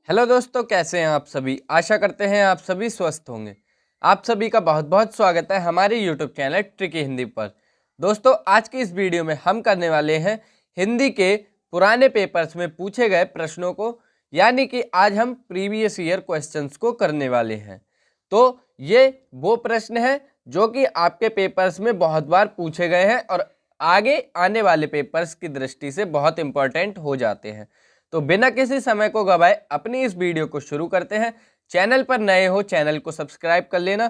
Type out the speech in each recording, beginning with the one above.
Hello दोस्तों, कैसे हैं आप सभी। आशा करते हैं आप सभी स्वस्थ होंगे। आप सभी का बहुत बहुत स्वागत है हमारे यूट्यूब चैनल ट्रिकी हिंदी पर। दोस्तों, आज की इस वीडियो में हम करने वाले हैं हिंदी के पुराने पेपर्स में पूछे गए प्रश्नों को, यानी कि आज हम प्रीवियस ईयर क्वेश्चंस को करने वाले हैं। तो ये वो प्रश्न है जो कि आपके पेपर्स में बहुत बार पूछे गए हैं और आगे आने वाले पेपर्स की दृष्टि से बहुत इंपॉर्टेंट हो जाते हैं। तो बिना किसी समय को गवाए अपनी इस वीडियो को शुरू करते हैं। चैनल पर नए हो चैनल को सब्सक्राइब कर लेना,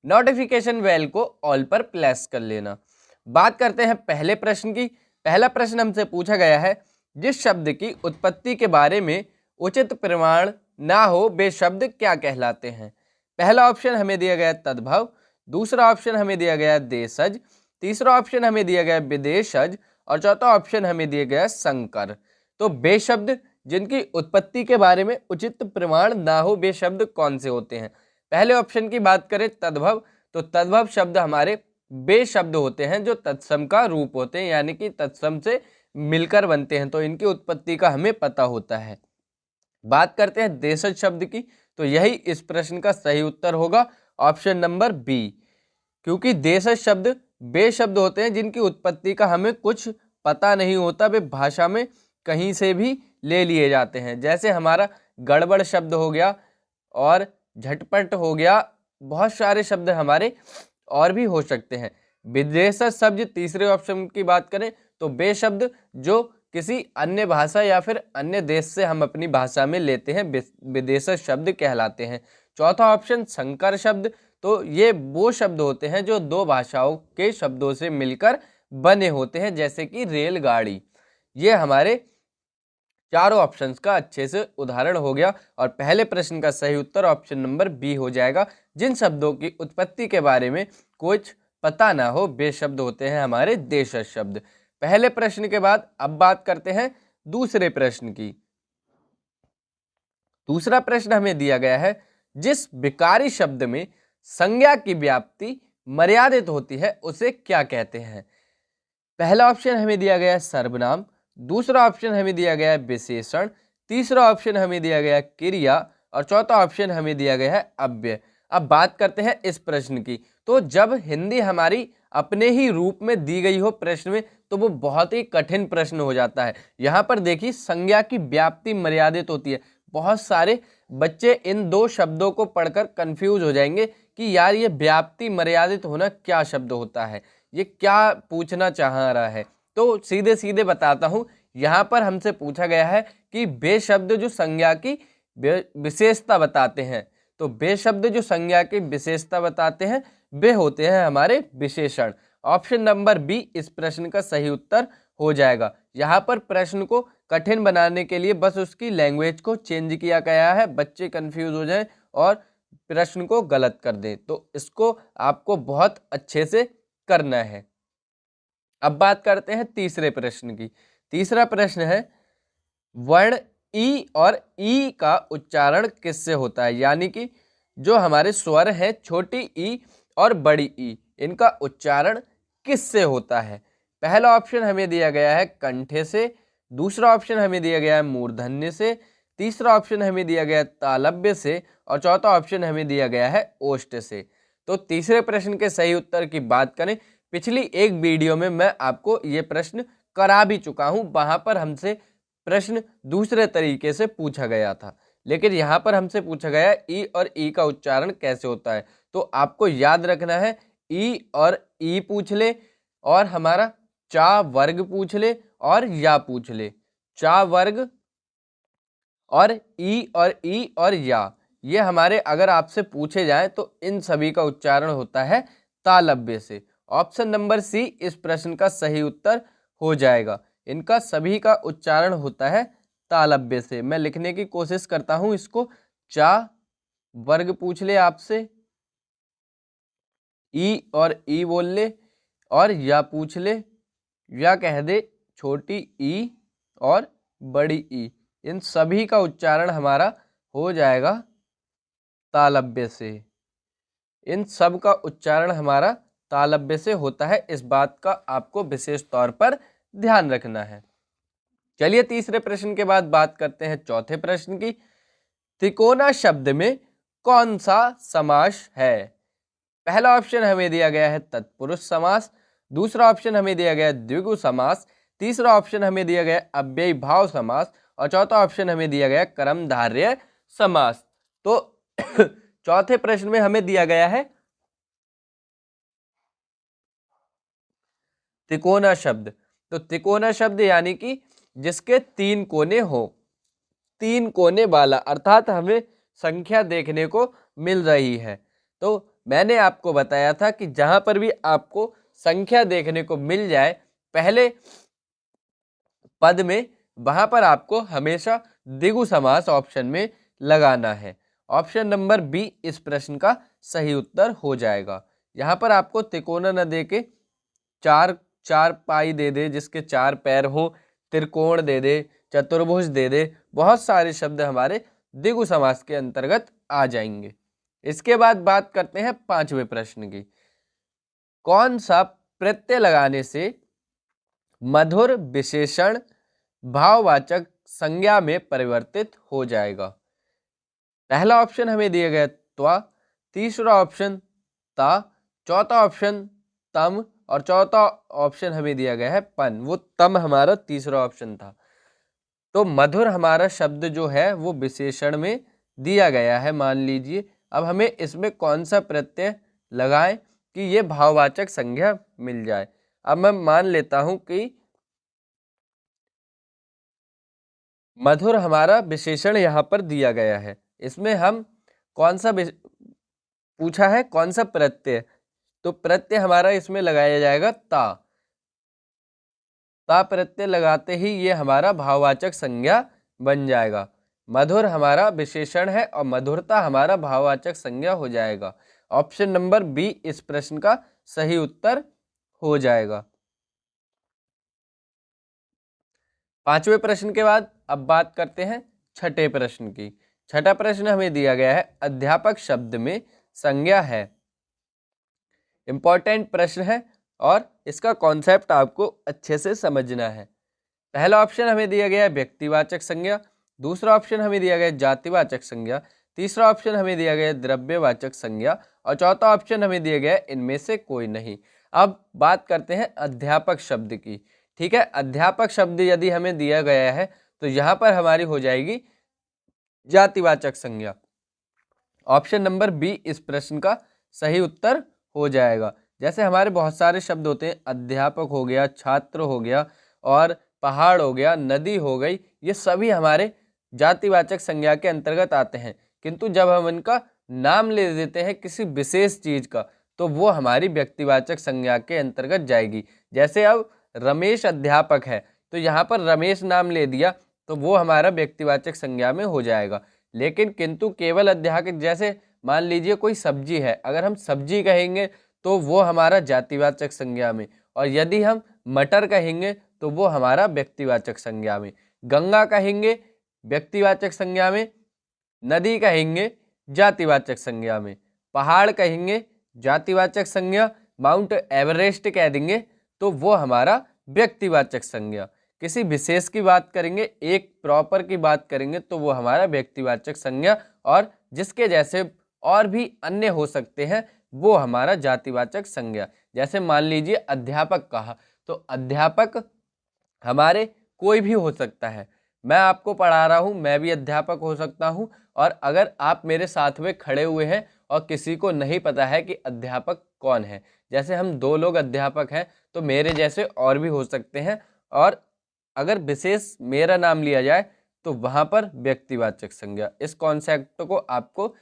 नोटिफिकेशन बेल को ऑल पर प्रेस कर लेना। बात करते हैं पहले प्रश्न की। पहला प्रश्न हमसे पूछा गया है, जिस शब्द की उत्पत्ति के बारे में उचित प्रमाण ना हो वे शब्द क्या कहलाते हैं। पहला ऑप्शन हमें दिया गया तद्भव, दूसरा ऑप्शन हमें दिया गया देशज, तीसरा ऑप्शन हमें दिया गया विदेशज और चौथा ऑप्शन हमें दिया गया संकर। तो बे शब्द जिनकी उत्पत्ति के बारे में उचित प्रमाण ना हो वे शब्द कौन से होते हैं। पहले ऑप्शन की बात करें तद्भव, तो तद्भव शब्द हमारे बे शब्द होते हैं जो तत्सम का रूप होते हैं, यानी कि तत्सम से मिलकर बनते हैं, तो इनकी उत्पत्ति का हमें पता होता है। बात करते हैं देशज शब्द की, तो यही इस प्रश्न का सही उत्तर होगा ऑप्शन नंबर बी, क्योंकि देशज शब्द वे शब्द होते हैं जिनकी उत्पत्ति का हमें कुछ पता नहीं होता, वे भाषा में कहीं से भी ले लिए जाते हैं। जैसे हमारा गड़बड़ शब्द हो गया और झटपट हो गया, बहुत सारे शब्द हमारे और भी हो सकते हैं। विदेशज शब्द तीसरे ऑप्शन की बात करें तो वे शब्द जो किसी अन्य भाषा या फिर अन्य देश से हम अपनी भाषा में लेते हैं विदेशज शब्द कहलाते हैं। चौथा ऑप्शन संकर शब्द, तो ये वो शब्द होते हैं जो दो भाषाओं के शब्दों से मिलकर बने होते हैं, जैसे कि रेलगाड़ी। ये हमारे चारों ऑप्शंस का अच्छे से उदाहरण हो गया और पहले प्रश्न का सही उत्तर ऑप्शन नंबर बी हो जाएगा। जिन शब्दों की उत्पत्ति के बारे में कुछ पता ना हो वे शब्द होते हैं हमारे देशज शब्द। पहले प्रश्न के बाद अब बात करते हैं दूसरे प्रश्न की। दूसरा प्रश्न हमें दिया गया है, जिस विकारी शब्द में संज्ञा की व्याप्ति मर्यादित होती है उसे क्या कहते हैं। पहला ऑप्शन हमें दिया गया है सर्वनाम, दूसरा ऑप्शन हमें दिया गया है विशेषण, तीसरा ऑप्शन हमें दिया गया है क्रिया और चौथा ऑप्शन हमें दिया गया है अव्यय। अब बात करते हैं इस प्रश्न की। तो जब हिंदी हमारी अपने ही रूप में दी गई हो प्रश्न में तो वो बहुत ही कठिन प्रश्न हो जाता है। यहाँ पर देखिए, संज्ञा की व्याप्ति मर्यादित होती है। बहुत सारे बच्चे इन दो शब्दों को पढ़कर कंफ्यूज हो जाएंगे कि यार ये व्याप्ति मर्यादित होना क्या शब्द होता है, ये क्या पूछना चाह रहा है। तो सीधे सीधे बताता हूं, यहां पर हमसे पूछा गया है कि बे शब्द जो संज्ञा की विशेषता बताते हैं, तो बे शब्द जो संज्ञा की विशेषता बताते हैं वे होते हैं हमारे विशेषण। ऑप्शन नंबर बी इस प्रश्न का सही उत्तर हो जाएगा। यहाँ पर प्रश्न को कठिन बनाने के लिए बस उसकी लैंग्वेज को चेंज किया गया है, बच्चे कंफ्यूज हो जाएं और प्रश्न को गलत कर दें, तो इसको आपको बहुत अच्छे से करना है। अब बात करते हैं तीसरे प्रश्न की। तीसरा प्रश्न है, वर्ण ई और ई का उच्चारण किससे होता है, यानी कि जो हमारे स्वर है छोटी ई और बड़ी ई, इनका उच्चारण किससे होता है। पहला ऑप्शन हमें दिया गया है कंठे से, दूसरा ऑप्शन हमें दिया गया है मूर्धन्य से, तीसरा ऑप्शन हमें दिया गया है तालव्य से और चौथा ऑप्शन हमें दिया गया है ओष्ठ से। तो तीसरे प्रश्न के सही उत्तर की बात करें, पिछली एक वीडियो में मैं आपको ये प्रश्न करा भी चुका हूं, वहां पर हमसे प्रश्न दूसरे तरीके से पूछा गया था, लेकिन यहाँ पर हमसे पूछा गया ई और ई का उच्चारण कैसे होता है। तो आपको याद रखना है, ई और ई पूछ ले और हमारा चा वर्ग पूछ ले और या पूछ ले। चा वर्ग और ई और या, ये हमारे अगर आपसे पूछे जाए तो इन सभी का उच्चारण होता है तालव्य से। ऑप्शन नंबर सी इस प्रश्न का सही उत्तर हो जाएगा। इनका सभी का उच्चारण होता है तालव्य से। मैं लिखने की कोशिश करता हूं इसको। चा वर्ग पूछ ले आपसे, ई और ई बोल ले और या पूछ ले, या कह दे छोटी ई और बड़ी ई, इन सभी का उच्चारण हमारा हो जाएगा तालव्य से। इन सब का उच्चारण हमारा तालव्य से होता है, इस बात का आपको विशेष तौर पर ध्यान रखना है। चलिए तीसरे प्रश्न के बाद बात करते हैं चौथे प्रश्न की। तिकोना शब्द में कौन सा समास है? पहला ऑप्शन हमें दिया गया है तत्पुरुष समास, दूसरा ऑप्शन हमें दिया गया है द्विगु समास, तीसरा ऑप्शन हमें दिया गया है अव्ययी भाव समास और चौथा ऑप्शन हमें दिया गया है कर्मधारय समास। तो चौथे प्रश्न में हमें दिया गया है तिकोना शब्द। तो तिकोना शब्द यानी कि जिसके 3 कोने हो, 3 कोने वाला, अर्थात हमें संख्या देखने को मिल रही है। तो मैंने आपको बताया था कि जहां पर भी आपको संख्या देखने को मिल जाए पहले पद में, वहां पर आपको हमेशा द्विगु समास ऑप्शन में लगाना है। ऑप्शन नंबर बी इस प्रश्न का सही उत्तर हो जाएगा। यहाँ पर आपको तिकोना न दे के चार पाई दे दे जिसके 4 पैर हो, त्रिकोण दे दे, चतुर्भुज दे दे, बहुत सारे शब्द हमारे द्विगु समास के अंतर्गत आ जाएंगे। इसके बाद बात करते हैं 5वें प्रश्न की। कौन सा प्रत्यय लगाने से मधुर विशेषण भाववाचक संज्ञा में परिवर्तित हो जाएगा? पहला ऑप्शन हमें दिया गया त्वा, तीसरा ऑप्शन ता, चौथा ऑप्शन तम और चौथा ऑप्शन हमें दिया गया है पन। वो तम हमारा तीसरा ऑप्शन था। तो मधुर हमारा शब्द जो है वो विशेषण में दिया गया है, मान लीजिए। अब हमें इसमें कौन सा प्रत्यय लगाएं कि ये भाववाचक संज्ञा मिल जाए। अब मैं मान लेता हूं कि मधुर हमारा विशेषण यहाँ पर दिया गया है। इसमें हम कौन सा पूछा है, कौन सा प्रत्यय, तो प्रत्यय हमारा इसमें लगाया जाएगा ता। ता प्रत्यय लगाते ही ये हमारा भाववाचक संज्ञा बन जाएगा। मधुर हमारा विशेषण है और मधुरता हमारा भाववाचक संज्ञा हो जाएगा। ऑप्शन नंबर बी इस प्रश्न का सही उत्तर हो जाएगा। 5वें प्रश्न के बाद अब बात करते हैं 6ठे प्रश्न की। 6ठा प्रश्न हमें दिया गया है अध्यापक शब्द में संज्ञा है। इंपॉर्टेंट प्रश्न है और इसका कॉन्सेप्ट आपको अच्छे से समझना है। पहला ऑप्शन हमें दिया गया है व्यक्तिवाचक संज्ञा, दूसरा ऑप्शन हमें दिया गया है जातिवाचक संज्ञा, तीसरा ऑप्शन हमें दिया गया है द्रव्यवाचक संज्ञा और चौथा ऑप्शन हमें दिया गया है इनमें से कोई नहीं। अब बात करते हैं अध्यापक शब्द की। ठीक है, अध्यापक शब्द यदि हमें दिया गया है तो यहाँ पर हमारी हो जाएगी जातिवाचक संज्ञा। ऑप्शन नंबर बी इस प्रश्न का सही उत्तर हो जाएगा। जैसे हमारे बहुत सारे शब्द होते हैं, अध्यापक हो गया, छात्र हो गया और पहाड़ हो गया, नदी हो गई, ये सभी हमारे जातिवाचक संज्ञा के अंतर्गत आते हैं। किंतु जब हम इनका नाम ले देते हैं किसी विशेष चीज का तो वो हमारी व्यक्तिवाचक संज्ञा के अंतर्गत जाएगी। जैसे अब रमेश अध्यापक है तो यहाँ पर रमेश नाम ले दिया तो वो हमारा व्यक्तिवाचक संज्ञा में हो जाएगा। लेकिन किंतु केवल अध्यापक, जैसे मान लीजिए कोई सब्जी है, अगर हम सब्जी कहेंगे तो वो हमारा जातिवाचक संज्ञा में, और यदि हम मटर कहेंगे तो वो हमारा व्यक्तिवाचक संज्ञा में, गंगा कहेंगे व्यक्तिवाचक संज्ञा में, नदी कहेंगे जातिवाचक संज्ञा में, पहाड़ कहेंगे जातिवाचक संज्ञा, माउंट एवरेस्ट कह देंगे तो वो हमारा व्यक्तिवाचक संज्ञा। किसी विशेष की बात करेंगे, एक प्रॉपर की बात करेंगे तो वो हमारा व्यक्तिवाचक संज्ञा, और जिसके जैसे और भी अन्य हो सकते हैं वो हमारा जातिवाचक संज्ञा। जैसे मान लीजिए अध्यापक कहा तो अध्यापक हमारे कोई भी हो सकता है। मैं आपको पढ़ा रहा हूँ, मैं भी अध्यापक हो सकता हूँ, और अगर आप मेरे साथ में खड़े हुए हैं और किसी को नहीं पता है कि अध्यापक कौन है, जैसे हम 2 लोग अध्यापक हैं तो मेरे जैसे और भी हो सकते हैं, और अगर विशेष मेरा नाम लिया जाए तो वहाँ पर व्यक्तिवाचक संज्ञा। इस कॉन्सेप्ट को आपको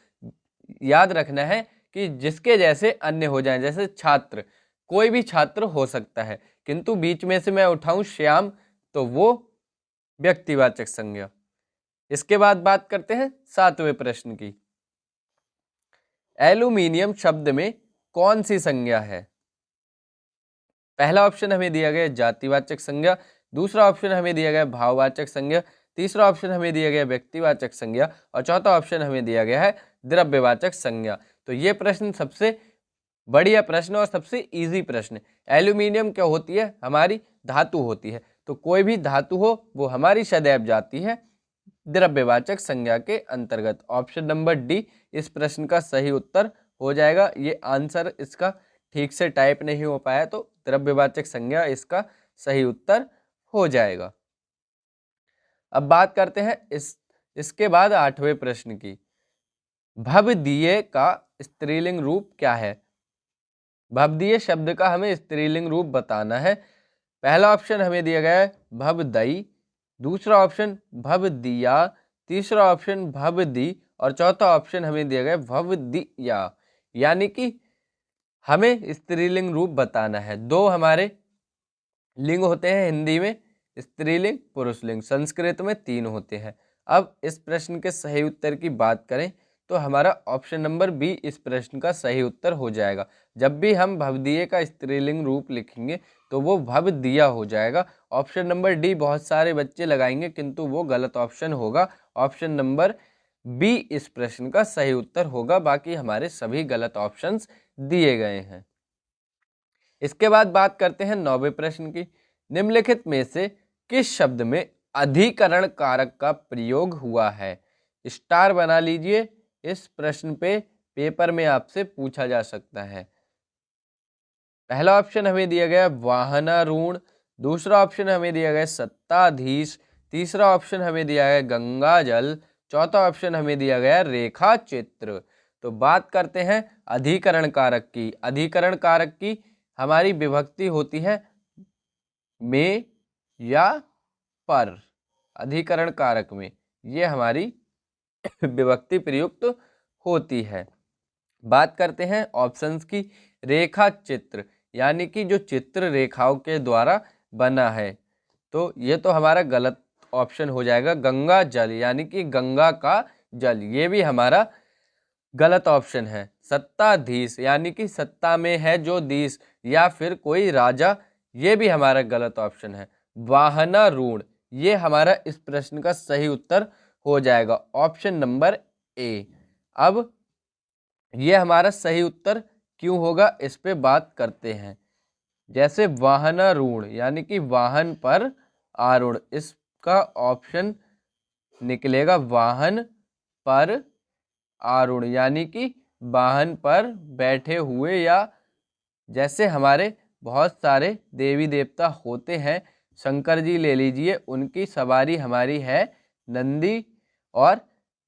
याद रखना है कि जिसके जैसे अन्य हो जाएं। जैसे छात्र, कोई भी छात्र हो सकता है, किंतु बीच में से मैं उठाऊं श्याम तो वो व्यक्तिवाचक संज्ञा। इसके बाद बात करते हैं 7वें प्रश्न की। एल्यूमिनियम शब्द में कौन सी संज्ञा है? पहला ऑप्शन हमें दिया गया जातिवाचक संज्ञा, दूसरा ऑप्शन हमें दिया गया भाववाचक संज्ञा, तीसरा ऑप्शन हमें दिया गया व्यक्तिवाचक संज्ञा और चौथा ऑप्शन हमें दिया गया है द्रव्यवाचक संज्ञा। तो ये प्रश्न सबसे बढ़िया प्रश्न और सबसे इजी प्रश्न। एल्यूमिनियम क्या होती है? हमारी धातु होती है। तो कोई भी धातु हो वो हमारी सदैव जाती है द्रव्यवाचक संज्ञा के अंतर्गत। ऑप्शन नंबर डी इस प्रश्न का सही उत्तर हो जाएगा। ये आंसर इसका ठीक से टाइप नहीं हो पाया तो द्रव्यवाचक संज्ञा इसका सही उत्तर हो जाएगा। अब बात करते हैं इसके बाद 8वें प्रश्न की। भवदीय का स्त्रीलिंग रूप क्या है? भवदीय शब्द का हमें स्त्रीलिंग रूप बताना है। पहला ऑप्शन हमें दिया गया है भवदई, दूसरा ऑप्शन भवदिया, तीसरा ऑप्शन भवदी और चौथा ऑप्शन हमें दिया गया भवदिया। यानी कि हमें स्त्रीलिंग रूप बताना है। दो हमारे लिंग होते हैं हिंदी में, स्त्रीलिंग पुरुषलिंग, संस्कृत में 3 होते हैं। अब इस प्रश्न के सही उत्तर की बात करें तो हमारा ऑप्शन नंबर बी इस प्रश्न का सही उत्तर हो जाएगा। जब भी हम भवदीय का स्त्रीलिंग रूप लिखेंगे तो वो भवदिया हो जाएगा। ऑप्शन नंबर डी बहुत सारे बच्चे लगाएंगे किंतु वो गलत ऑप्शन होगा। ऑप्शन नंबर बी इस प्रश्न का सही उत्तर होगा। बाकी हमारे सभी गलत ऑप्शंस दिए गए हैं। इसके बाद बात करते हैं 9वें प्रश्न की। निम्नलिखित में से किस शब्द में अधिकरण कारक का प्रयोग हुआ है? स्टार बना लीजिए, इस प्रश्न पे पेपर में आपसे पूछा जा सकता है। पहला ऑप्शन हमें दिया गया वाहनारूढ़, दूसरा ऑप्शन हमें दिया गया सत्ताधीश, तीसरा ऑप्शन हमें दिया गया गंगा जल, चौथा ऑप्शन हमें दिया गया रेखा चित्र। तो बात करते हैं अधिकरण कारक की। अधिकरण कारक की हमारी विभक्ति होती है में या पर। अधिकरण कारक में ये हमारी विभक्ति प्रयुक्त होती है। बात करते हैं ऑप्शंस की। रेखा चित्र यानी कि जो चित्र रेखाओं के द्वारा बना है, तो ये तो हमारा गलत ऑप्शन हो जाएगा। गंगा जल यानी कि गंगा का जल, ये भी हमारा गलत ऑप्शन है। सत्ताधीश यानी कि सत्ता में है जो धीश या फिर कोई राजा, ये भी हमारा गलत ऑप्शन है। वाहनारूढ़ ये हमारा इस प्रश्न का सही उत्तर हो जाएगा, ऑप्शन नंबर ए। अब ये हमारा सही उत्तर क्यों होगा इस पे बात करते हैं। जैसे वाहनारूढ़ यानी कि वाहन पर आरूढ़, इसका ऑप्शन निकलेगा वाहन पर आरूढ़ यानी कि वाहन पर बैठे हुए। या जैसे हमारे बहुत सारे देवी देवता होते हैं, शंकर जी ले लीजिए, उनकी सवारी हमारी है नंदी, और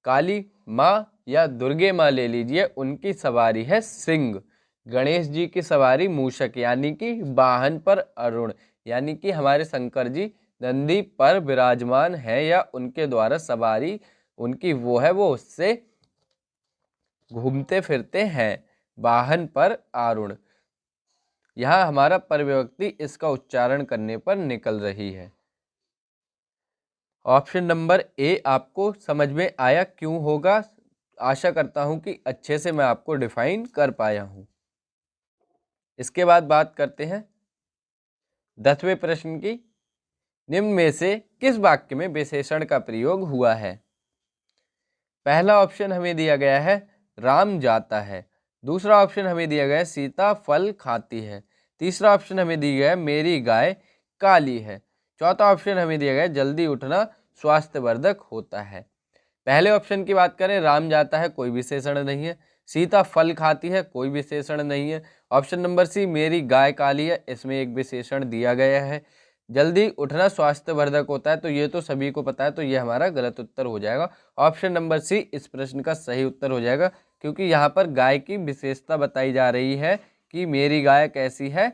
काली माँ या दुर्गे माँ ले लीजिए, उनकी सवारी है सिंह। गणेश जी की सवारी मूषक यानी कि वाहन पर अरुण, यानी कि हमारे शंकर जी नंदी पर विराजमान है या उनके द्वारा सवारी उनकी वो है, वो उससे घूमते फिरते हैं। वाहन पर आरूढ़, यहाँ हमारा परविभक्ति इसका उच्चारण करने पर निकल रही है। ऑप्शन नंबर ए आपको समझ में आया क्यों होगा? आशा करता हूं कि अच्छे से मैं आपको डिफाइन कर पाया हूं। इसके बाद बात करते हैं 10वें प्रश्न की। निम्न में से किस वाक्य में विशेषण का प्रयोग हुआ है? पहला ऑप्शन हमें दिया गया है राम जाता है, दूसरा ऑप्शन हमें दिया गया है सीता फल खाती है, तीसरा ऑप्शन हमें दिया गया है मेरी गाय काली है, चौथा ऑप्शन हमें दिया गया है जल्दी उठना स्वास्थ्यवर्धक होता है। पहले ऑप्शन की बात करें, राम जाता है कोई विशेषण नहीं है, सीता फल खाती है कोई विशेषण नहीं है, ऑप्शन नंबर सी मेरी गाय काली है, इसमें एक विशेषण दिया गया है, जल्दी उठना स्वास्थ्यवर्धक होता है, तो ये तो सभी को पता है, तो ये हमारा गलत उत्तर हो जाएगा। ऑप्शन नंबर सी इस प्रश्न का सही उत्तर हो जाएगा, क्योंकि यहाँ पर गाय की विशेषता बताई जा रही है कि मेरी गाय कैसी है,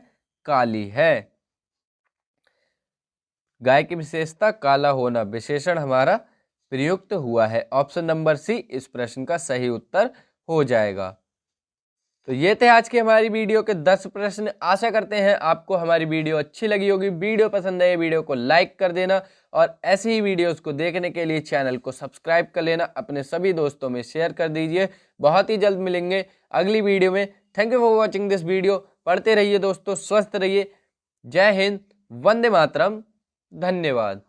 काली है। गाय की विशेषता काला होना, विशेषण हमारा प्रयुक्त हुआ है। ऑप्शन नंबर सी इस प्रश्न का सही उत्तर हो जाएगा। तो ये थे आज की हमारी वीडियो के 10 प्रश्न। आशा करते हैं आपको हमारी वीडियो अच्छी लगी होगी। वीडियो पसंद आए वीडियो को लाइक कर देना, और ऐसी ही वीडियोस को देखने के लिए चैनल को सब्सक्राइब कर लेना, अपने सभी दोस्तों में शेयर कर दीजिए। बहुत ही जल्द मिलेंगे अगली वीडियो में। Thank you for watching this video. पढ़ते रहिए दोस्तों, स्वस्थ रहिए। जय हिंद, वंदे मातरम, धन्यवाद।